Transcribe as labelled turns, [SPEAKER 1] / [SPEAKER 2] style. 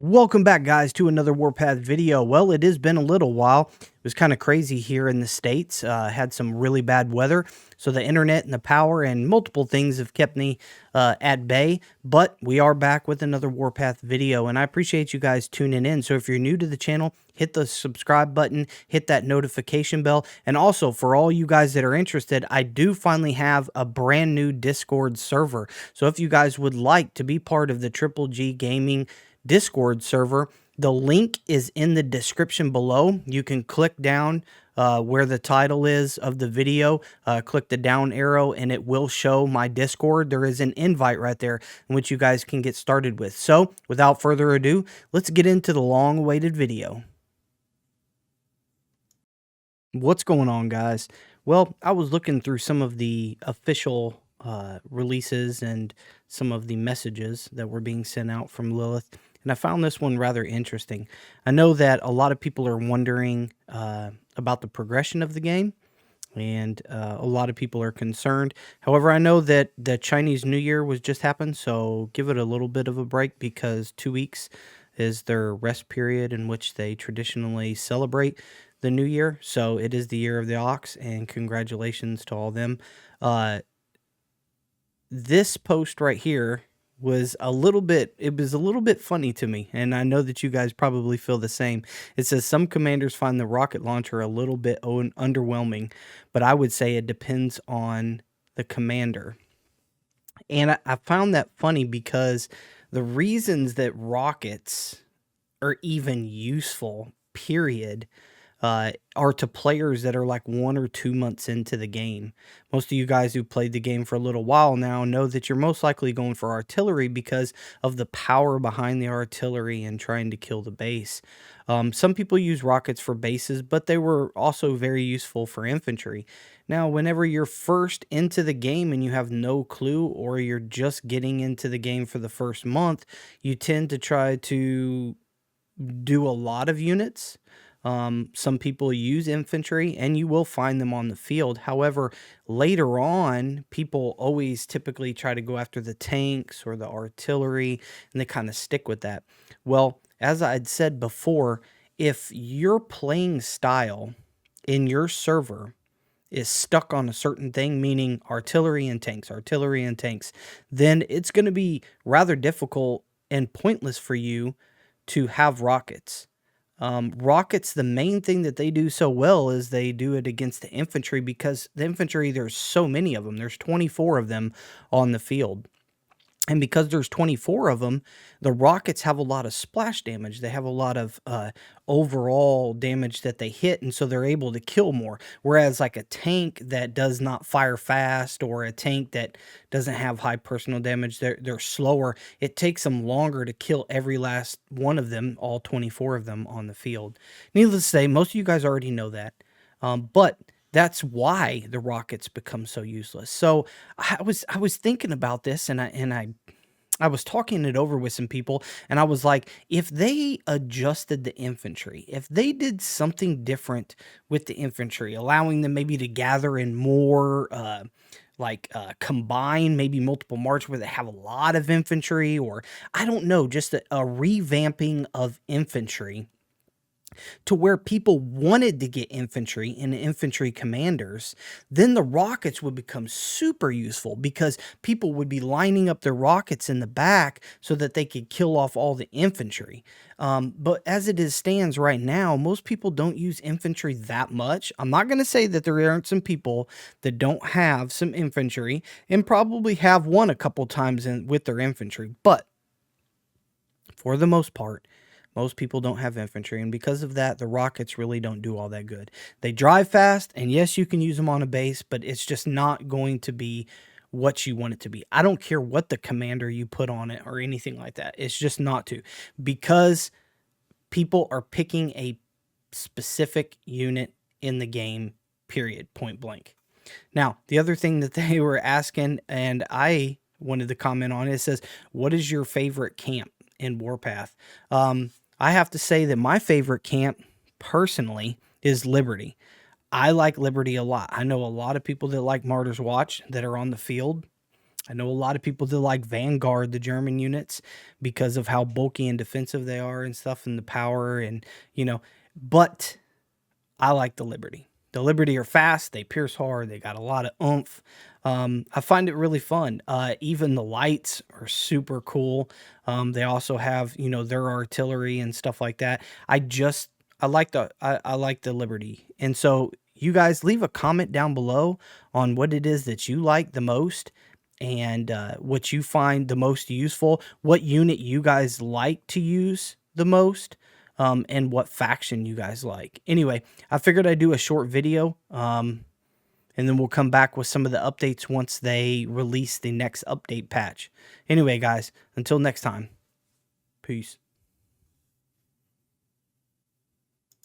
[SPEAKER 1] Welcome back, guys, to another Warpath video. Well, it has been a little while. It was kind of crazy here in the States. Had some really bad weather, so the internet and the power and multiple things have kept me at bay. But we are back with another Warpath video, and I appreciate you guys tuning in. So if you're new to the channel, hit the subscribe button, hit that notification bell. And also, for all you guys that are interested, I do finally have a brand new Discord server. So if you guys would like to be part of the Triple G Gaming Discord server, the link is in the description below. You can click down where the title is of the video, click the down arrow, and it will show my Discord. There is an invite right there in which you guys can get started with. So without further ado, let's get into the long-awaited video. What's going on, guys? Well, I was looking through some of the official releases and some of the messages that were being sent out from Lilith, and I found this one rather interesting. I know that a lot of people are wondering about the progression of the game, and a lot of people are concerned. However, I know that the Chinese New Year was just happened, so give it a little bit of a break, because 2 weeks is their rest period in which they traditionally celebrate the New Year. So it is the Year of the Ox, and congratulations to all them. This post right here was a little bit funny to me, and I know that you guys probably feel the same. It says some commanders find the rocket launcher a little bit underwhelming, but I would say it depends on the commander. And I found that funny because the reasons that rockets are even useful, period, are to players that are like 1 or 2 months into the game. Most of you guys who played the game for a little while now know that you're most likely going for artillery because of the power behind the artillery and trying to kill the base. Some people use rockets for bases, but they were also very useful for infantry. Now, whenever you're first into the game and you have no clue, or you're just getting into the game for the first month, you tend to try to do a lot of units. Some people use infantry, and you will find them on the field. However, later on, people always typically try to go after the tanks or the artillery, and they kind of stick with that. Well, as I had said before, if your playing style in your server is stuck on a certain thing, meaning artillery and tanks, then it's going to be rather difficult and pointless for you to have rockets. Rockets, the main thing that they do so well is they do it against the infantry, because the infantry, there's so many of them. There's 24 of them on the field. And because there's 24 of them, the rockets have a lot of splash damage. They have a lot of overall damage that they hit, and so they're able to kill more. Whereas like a tank that does not fire fast, or a tank that doesn't have high personal damage, they're slower. It takes them longer to kill every last one of them, all 24 of them on the field. Needless to say, most of you guys already know that. But that's why the rockets become so useless. So I was thinking about this, and I was talking it over with some people, and I was like, if they adjusted the infantry, if they did something different with the infantry, allowing them maybe to gather in more, combine maybe multiple march where they have a lot of infantry, or I don't know, just a revamping of infantry to where people wanted to get infantry and infantry commanders, then the rockets would become super useful, because people would be lining up their rockets in the back so that they could kill off all the infantry. But as it stands right now, most people don't use infantry that much. I'm not going to say that there aren't some people that don't have some infantry and probably have won a couple times with their infantry, but for the most part, most people don't have infantry, and because of that, the rockets really don't do all that good. They drive fast, and yes, you can use them on a base, but it's just not going to be what you want it to be. I don't care what the commander you put on it or anything like that. It's just not to, because people are picking a specific unit in the game, period, point blank. Now, the other thing that they were asking, and I wanted to comment on it, says, what is your favorite camp in Warpath? I have to say that my favorite camp, personally, is Liberty. I like Liberty a lot. I know a lot of people that like Martyr's Watch that are on the field. I know a lot of people that like Vanguard, the German units, because of how bulky and defensive they are and stuff, and the power, and but I like the Liberty. The Liberty are fast, they pierce hard, they got a lot of oomph. I find it really fun. Even the lights are super cool. They also have, their artillery and stuff like that. I like the Liberty. And so you guys leave a comment down below on what it is that you like the most, and what you find the most useful, what unit you guys like to use the most, and what faction you guys like. Anyway, I figured I'd do a short video, and then we'll come back with some of the updates once they release the next update patch. Anyway, guys, until next time, peace.